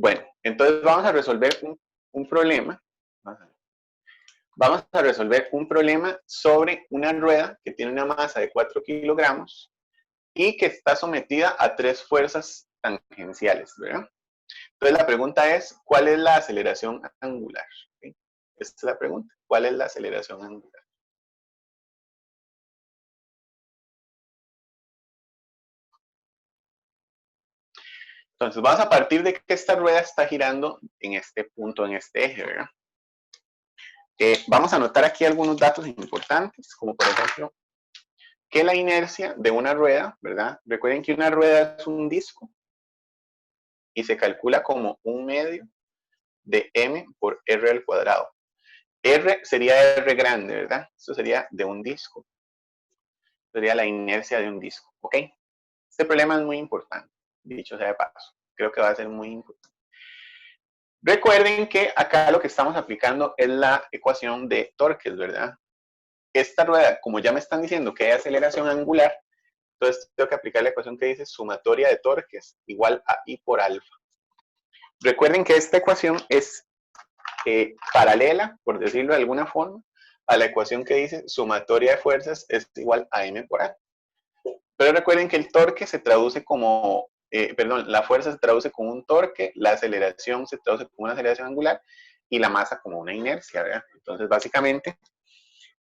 Bueno, entonces vamos a resolver un problema. Vamos a resolver un problema sobre una rueda que tiene una masa de 4 kilogramos y que está sometida a 3 fuerzas tangenciales, ¿verdad? Entonces la pregunta es, ¿cuál es la aceleración angular? ¿Sí? Esta es la pregunta, ¿cuál es la aceleración angular? Entonces vamos a partir de que esta rueda está girando en este punto, en este eje, ¿verdad? Vamos a anotar aquí algunos datos importantes, como por ejemplo, que la inercia de una rueda, ¿verdad? Recuerden que una rueda es un disco y se calcula como un medio de m por r al cuadrado. R sería R grande, ¿verdad? Esto sería de un disco. Sería la inercia de un disco, ¿ok? Este problema es muy importante, dicho sea de paso. Creo que va a ser muy importante. Recuerden que acá lo que estamos aplicando es la ecuación de torques, ¿verdad? Esta rueda, como ya me están diciendo que hay aceleración angular, entonces tengo que aplicar la ecuación que dice sumatoria de torques igual a I por alfa. Recuerden que esta ecuación es paralela, por decirlo de alguna forma, a la ecuación que dice sumatoria de fuerzas es igual a M por A. Pero recuerden que el torque se traduce como, la fuerza se traduce como un torque, la aceleración se traduce como una aceleración angular y la masa como una inercia, ¿verdad? Entonces, básicamente,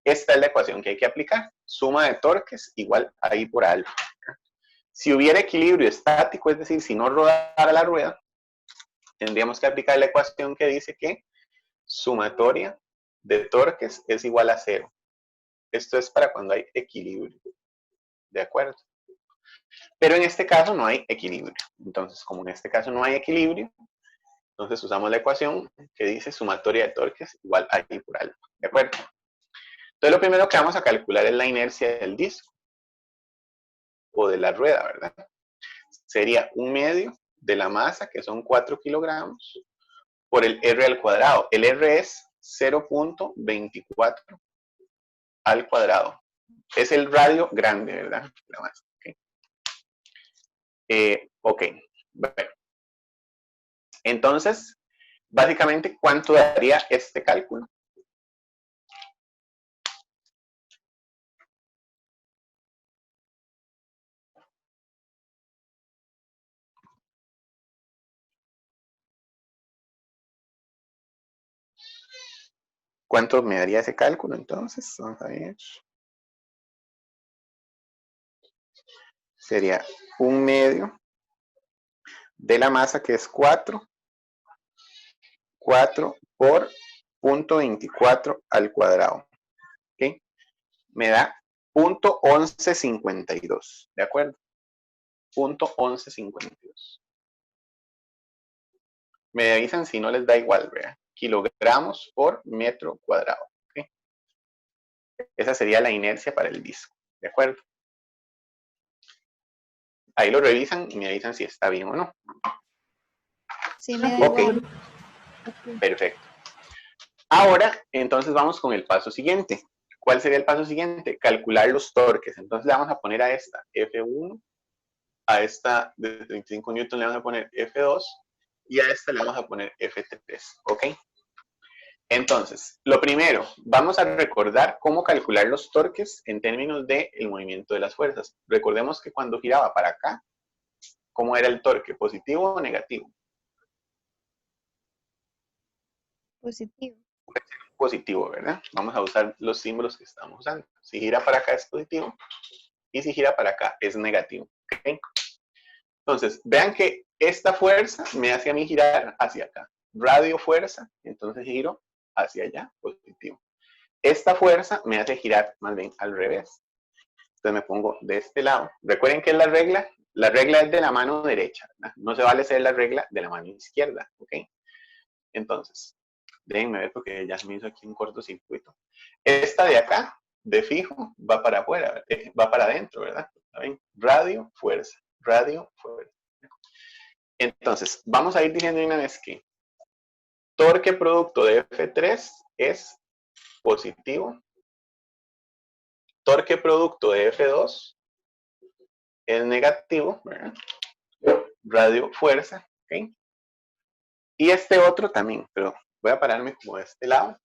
esta es la ecuación que hay que aplicar. Suma de torques igual a I por alfa. Si hubiera equilibrio estático, es decir, si no rodara la rueda, tendríamos que aplicar la ecuación que dice que sumatoria de torques es igual a 0. Esto es para cuando hay equilibrio. ¿De acuerdo? Pero en este caso no hay equilibrio. Entonces, como en este caso no hay equilibrio, entonces usamos la ecuación que dice sumatoria de torques igual a I por alfa. ¿De acuerdo? Entonces, lo primero que vamos a calcular es la inercia del disco o de la rueda, ¿verdad? Sería un medio de la masa, que son 4 kilogramos, por el R al cuadrado. El R es 0.24 al cuadrado. Es el radio grande, ¿verdad? La masa. Ok. Bueno. Entonces, básicamente, ¿cuánto daría este cálculo? ¿Cuánto me daría ese cálculo entonces? Vamos a ver. Sería un medio de la masa, que es 4 por 0.24 al cuadrado. ¿Ok? Me da 0.1152. ¿De acuerdo? 0.1152. Me avisan si no les da igual, ¿verdad? Kilogramos por metro cuadrado. ¿Okay? Esa sería la inercia para el disco. ¿De acuerdo? Ahí lo revisan y me avisan si está bien o no. Sí, me da igual. Perfecto. Ahora, entonces vamos con el paso siguiente. ¿Cuál sería el paso siguiente? Calcular los torques. Entonces le vamos a poner a esta F1, a esta de 35 newton le vamos a poner F2 y a esta le vamos a poner F3. ¿Ok? Entonces, lo primero, vamos a recordar cómo calcular los torques en términos del movimiento de las fuerzas. Recordemos que cuando giraba para acá, ¿cómo era el torque? ¿Positivo o negativo? Positivo. Positivo, ¿verdad? Vamos a usar los símbolos que estamos usando. Si gira para acá es positivo y si gira para acá es negativo. ¿Okay? Entonces, vean que esta fuerza me hace a mí girar hacia acá. Radio fuerza, entonces giro hacia allá, positivo. Esta fuerza me hace girar más bien al revés. Entonces me pongo de este lado. Recuerden que es la regla es de la mano derecha, ¿verdad? No se vale hacer la regla de la mano izquierda, ¿ok? Entonces, déjenme ver porque ya se me hizo aquí un cortocircuito. Esta de acá, de fijo, va para afuera, va para adentro, ¿verdad? ¿Saben? Radio, fuerza, radio, fuerza. Entonces, vamos a ir diciendo una vez que torque producto de F3 es positivo. Torque producto de F2 es negativo, ¿verdad? Radio fuerza, ¿ok? Y este otro también, pero voy a pararme como de este lado.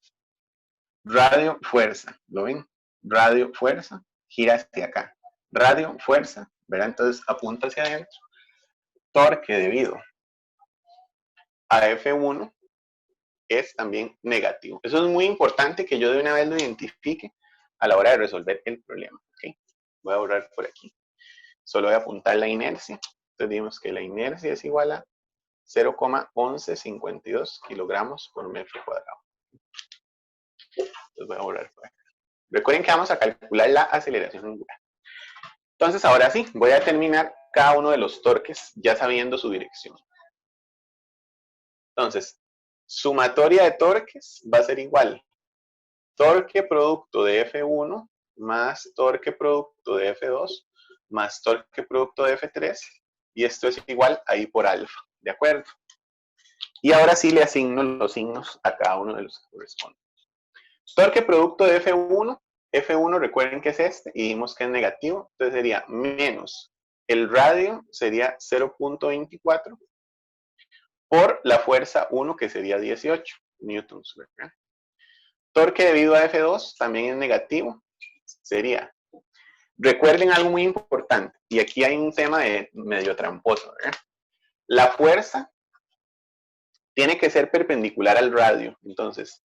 Radio, fuerza, ¿lo ven? Radio, fuerza, gira hacia acá. Radio, fuerza, ¿verdad? Entonces apunta hacia adentro. Torque debido a F1 es también negativo. Eso es muy importante que yo de una vez lo identifique a la hora de resolver el problema. ¿Okay? Voy a borrar por aquí. Solo voy a apuntar la inercia. Entonces dijimos que la inercia es igual a 0,1152 kilogramos por metro cuadrado. Entonces voy a borrar por acá. Recuerden que vamos a calcular la aceleración angular. Entonces ahora sí, voy a determinar cada uno de los torques ya sabiendo su dirección. Entonces, sumatoria de torques va a ser igual torque producto de F1 más torque producto de F2 más torque producto de F3 y esto es igual a I por alfa, ¿de acuerdo? Y ahora sí le asigno los signos a cada uno de los que corresponden. Torque producto de F1, F1 recuerden que es este y dijimos que es negativo, entonces sería menos el radio sería 0.24 por la fuerza 1 que sería 18 newtons, ¿verdad? Torque debido a F2 también es negativo, sería, recuerden algo muy importante, y aquí hay un tema de medio tramposo, ¿verdad? La fuerza tiene que ser perpendicular al radio, entonces,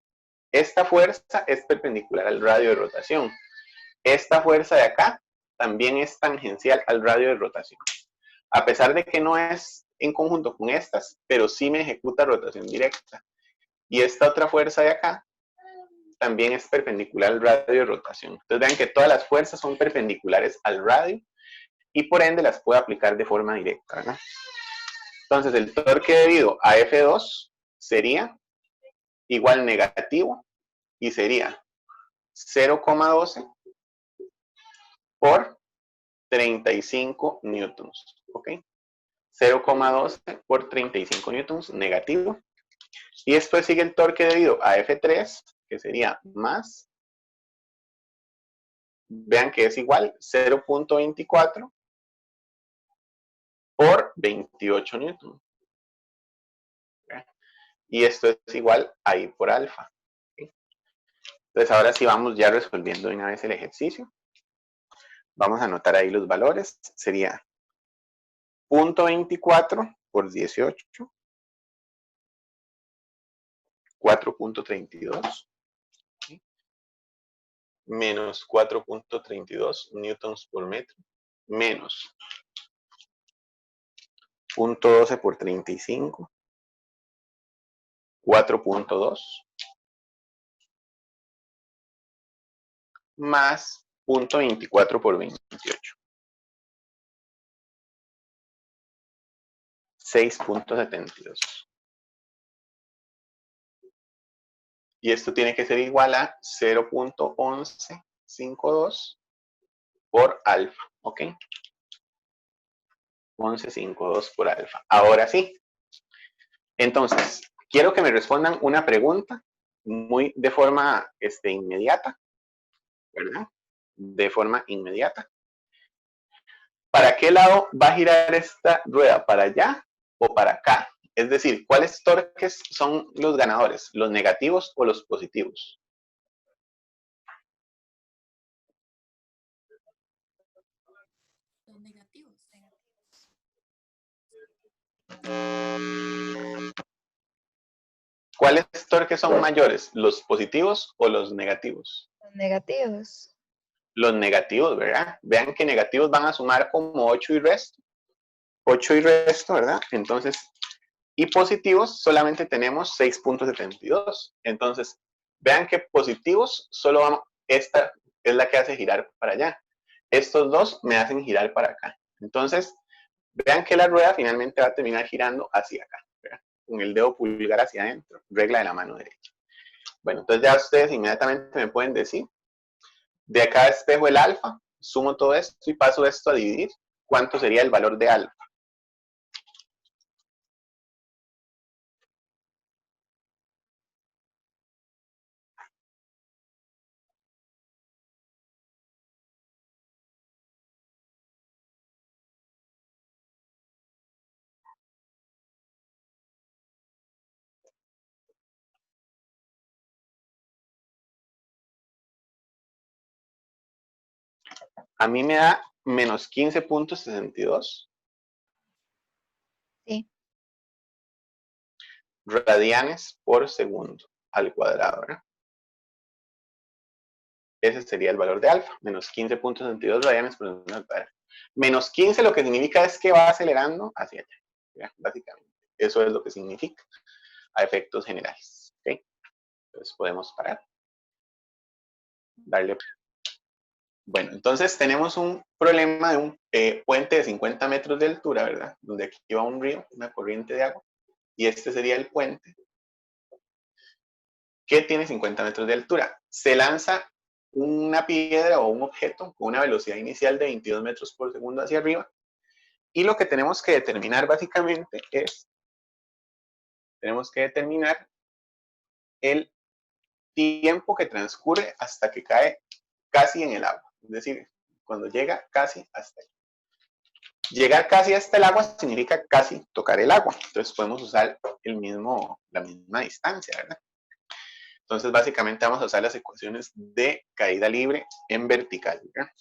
esta fuerza es perpendicular al radio de rotación. Esta fuerza de acá también es tangencial al radio de rotación. A pesar de que no es en conjunto con estas, pero sí me ejecuta rotación directa. Y esta otra fuerza de acá también es perpendicular al radio de rotación. Entonces vean que todas las fuerzas son perpendiculares al radio y por ende las puedo aplicar de forma directa, ¿verdad? Entonces el torque debido a F2 sería igual negativo y sería 0,12 por 35 newtons, ¿ok? 0,12 por 35 newtons negativo. Y después sigue el torque debido a F3, que sería más, vean que es igual, 0.24 por 28 newtons. Y esto es igual a I por alfa. ¿Okay? Entonces ahora sí vamos ya resolviendo de una vez el ejercicio. Vamos a anotar ahí los valores. Sería 0.24 por 18, 4.32, ¿okay? Menos 4.32 newtons por metro, menos 0.12 por 35, 4.2, más 0.24 por 28, 6.72. Y esto tiene que ser igual a 0.1152 por alfa, ¿ok? 1152 por alfa. Ahora sí. Entonces, quiero que me respondan una pregunta muy de forma inmediata, ¿verdad? De forma inmediata. ¿Para qué lado va a girar esta rueda? ¿Para allá o para acá? Es decir, ¿cuáles torques son los ganadores? ¿Los negativos o los positivos? Los negativos. ¿Cuáles torques son mayores? ¿Los positivos o los negativos? Los negativos. Los negativos, ¿verdad? Vean que negativos van a sumar como 8 y resto. 8 y resto, ¿verdad? Entonces, y positivos solamente tenemos 6.72. Entonces, vean que positivos solo vamos, esta es la que hace girar para allá. Estos dos me hacen girar para acá. Entonces, vean que la rueda finalmente va a terminar girando hacia acá, ¿verdad? Con el dedo pulgar hacia adentro, regla de la mano derecha. Bueno, entonces ya ustedes inmediatamente me pueden decir, de acá despejo el alfa, sumo todo esto y paso esto a dividir, ¿cuánto sería el valor de alfa? A mí me da menos 15.62 Sí. radianes por segundo al cuadrado, ¿verdad? Ese sería el valor de alfa, menos 15.62 radianes por segundo al cuadrado. Menos 15 lo que significa es que va acelerando hacia allá, ¿ya? Básicamente. Eso es lo que significa a efectos generales. ¿Okay? Entonces podemos parar. Darle. Bueno, entonces tenemos un problema de un puente de 50 metros de altura, ¿verdad? Donde aquí va un río, una corriente de agua, y este sería el puente, que tiene 50 metros de altura. Se lanza una piedra o un objeto con una velocidad inicial de 22 metros por segundo hacia arriba, y lo que tenemos que determinar básicamente es, tenemos que determinar el tiempo que transcurre hasta que cae casi en el agua, es decir, cuando llega casi hasta ahí. Llegar casi hasta el agua significa casi tocar el agua, entonces podemos usar la misma distancia, ¿verdad? Entonces básicamente vamos a usar las ecuaciones de caída libre en vertical, ¿verdad?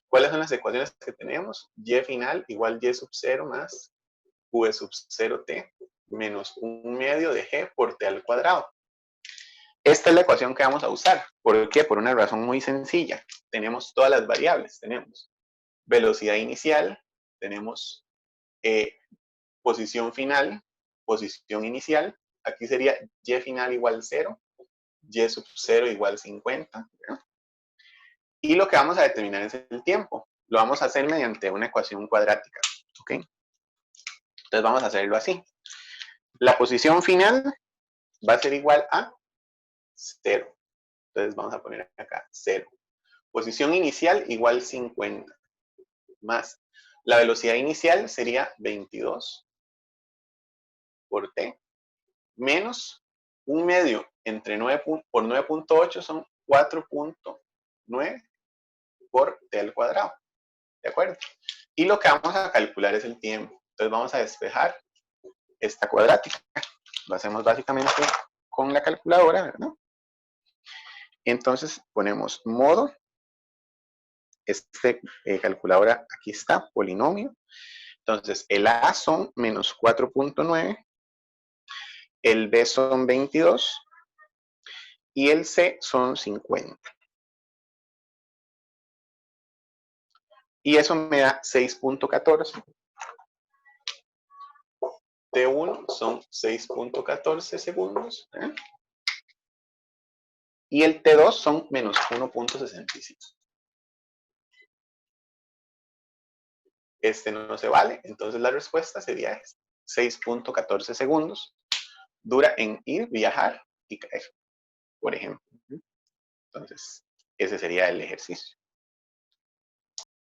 ¿Cuáles son las ecuaciones que tenemos? Y final igual y sub 0 más v sub 0t menos 1 medio de g por t al cuadrado. Esta es la ecuación que vamos a usar. ¿Por qué? Por una razón muy sencilla. Tenemos todas las variables. Tenemos velocidad inicial, tenemos posición final, posición inicial. Aquí sería y final igual 0, y sub 0 igual 50. ¿verdad? Y lo que vamos a determinar es el tiempo. Lo vamos a hacer mediante una ecuación cuadrática. ¿Ok? Entonces vamos a hacerlo así. La posición final va a ser igual a 0. Entonces vamos a poner acá 0. Posición inicial igual 50. Más la velocidad inicial sería 22 por t. Menos un medio entre 9 por 9.8 son 4.9 por t al cuadrado. ¿De acuerdo? Y lo que vamos a calcular es el tiempo. Entonces vamos a despejar esta cuadrática. Lo hacemos básicamente con la calculadora, ¿verdad? Entonces ponemos modo. Calculadora aquí está, polinomio. Entonces el A son menos 4.9. El B son 22. Y el C son 50. Y eso me da 6.14. T1 son 6.14 segundos. Y el T2 son menos 1.65. Este no se vale, entonces la respuesta sería 6.14 segundos. Dura en ir, viajar y caer, por ejemplo. Entonces, ese sería el ejercicio.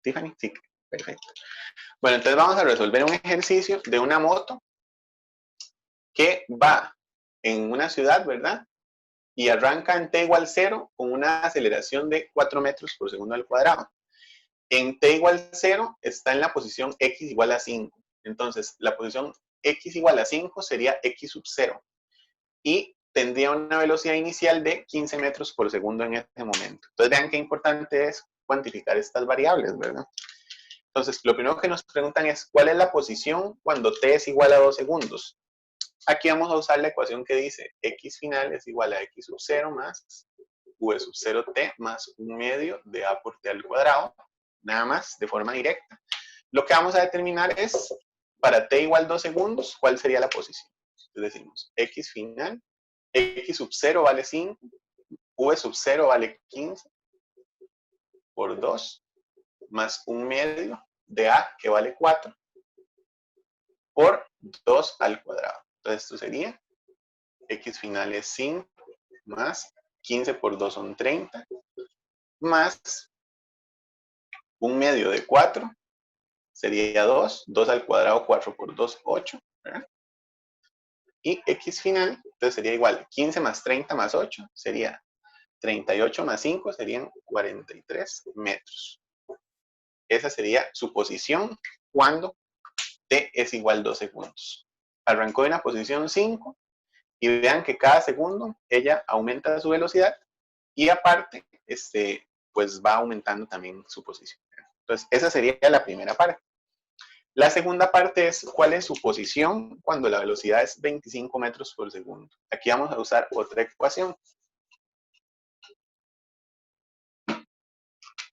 Tiffany, sí, perfecto. Bueno, entonces vamos a resolver un ejercicio de una moto que va en una ciudad, ¿verdad? Y arranca en t igual 0 con una aceleración de 4 metros por segundo al cuadrado. En t igual 0 está en la posición x igual a 5. Entonces, la posición x igual a 5 sería x sub 0. Y tendría una velocidad inicial de 15 metros por segundo en este momento. Entonces, vean qué importante es cuantificar estas variables, ¿verdad? Entonces, lo primero que nos preguntan es, ¿cuál es la posición cuando t es igual a 2 segundos? Aquí vamos a usar la ecuación que dice x final es igual a x sub 0 más v sub 0t más 1 medio de a por t al cuadrado, nada más, de forma directa. Lo que vamos a determinar es, para t igual 2 segundos, ¿cuál sería la posición? Entonces decimos, x final, x sub 0 vale 5, v sub 0 vale 15 por 2, más 1 medio de a, que vale 4, por 2 al cuadrado. Entonces esto sería, x final es 5, más 15 por 2 son 30, más 1 medio de 4, sería 2, 2 al cuadrado, 4 por 2, 8, ¿verdad? Y x final, entonces sería igual, 15 más 30 más 8, sería 38 más 5, serían 43 metros. Esa sería su posición cuando t es igual a 2 segundos. Arrancó en la posición 5 y vean que cada segundo ella aumenta su velocidad y aparte, pues va aumentando también su posición. Entonces, esa sería la primera parte. La segunda parte es cuál es su posición cuando la velocidad es 25 metros por segundo. Aquí vamos a usar otra ecuación.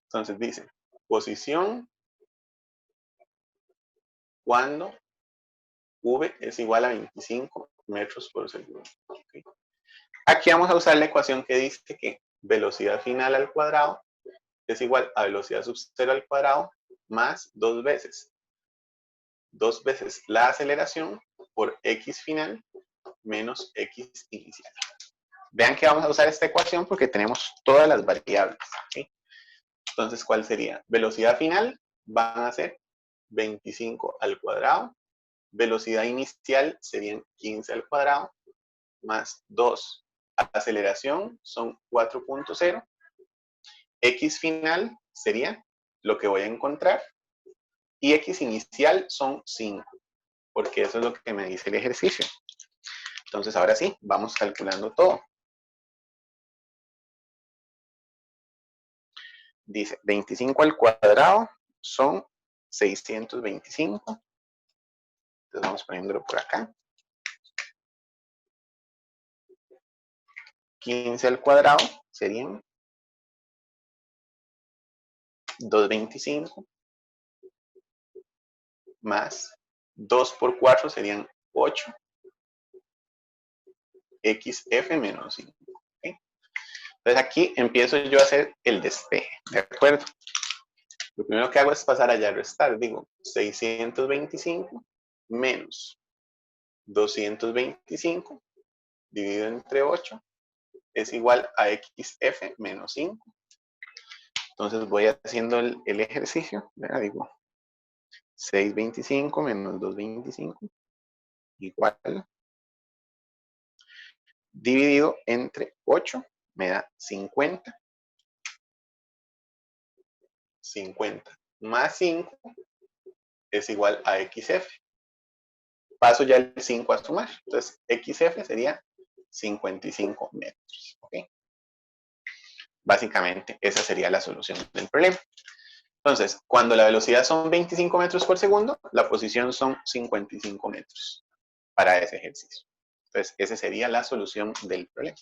Entonces dice, posición cuando v es igual a 25 metros por segundo. ¿Okay? Aquí vamos a usar la ecuación que dice que velocidad final al cuadrado es igual a velocidad sub 0 al cuadrado más dos veces la aceleración por x final menos x inicial. Vean que vamos a usar esta ecuación porque tenemos todas las variables. ¿Okay? Entonces, ¿cuál sería? Velocidad final van a ser 25 al cuadrado. Velocidad inicial serían 15 al cuadrado más 2. Aceleración son 4.0. X final sería lo que voy a encontrar. Y X inicial son 5. Porque eso es lo que me dice el ejercicio. Entonces, ahora sí, vamos calculando todo. Dice, 25 al cuadrado son 625. Entonces vamos poniéndolo por acá. 15 al cuadrado serían 225 más 2 por 4 serían 8 xf menos 5. ¿Okay? Entonces aquí empiezo yo a hacer el despeje, ¿de acuerdo? Lo primero que hago es pasar allá a restar. Digo, 625 menos 225 dividido entre 8 es igual a xf menos 5. Entonces voy haciendo el ejercicio, ¿verdad? Digo, 625 menos 225 igual dividido entre 8 me da 50. 50 más 5 es igual a xf. Paso ya el 5 a sumar. Entonces, xf sería 55 metros. ¿Okay? Básicamente, esa sería la solución del problema. Entonces, cuando la velocidad son 25 metros por segundo, la posición son 55 metros para ese ejercicio. Entonces, esa sería la solución del problema.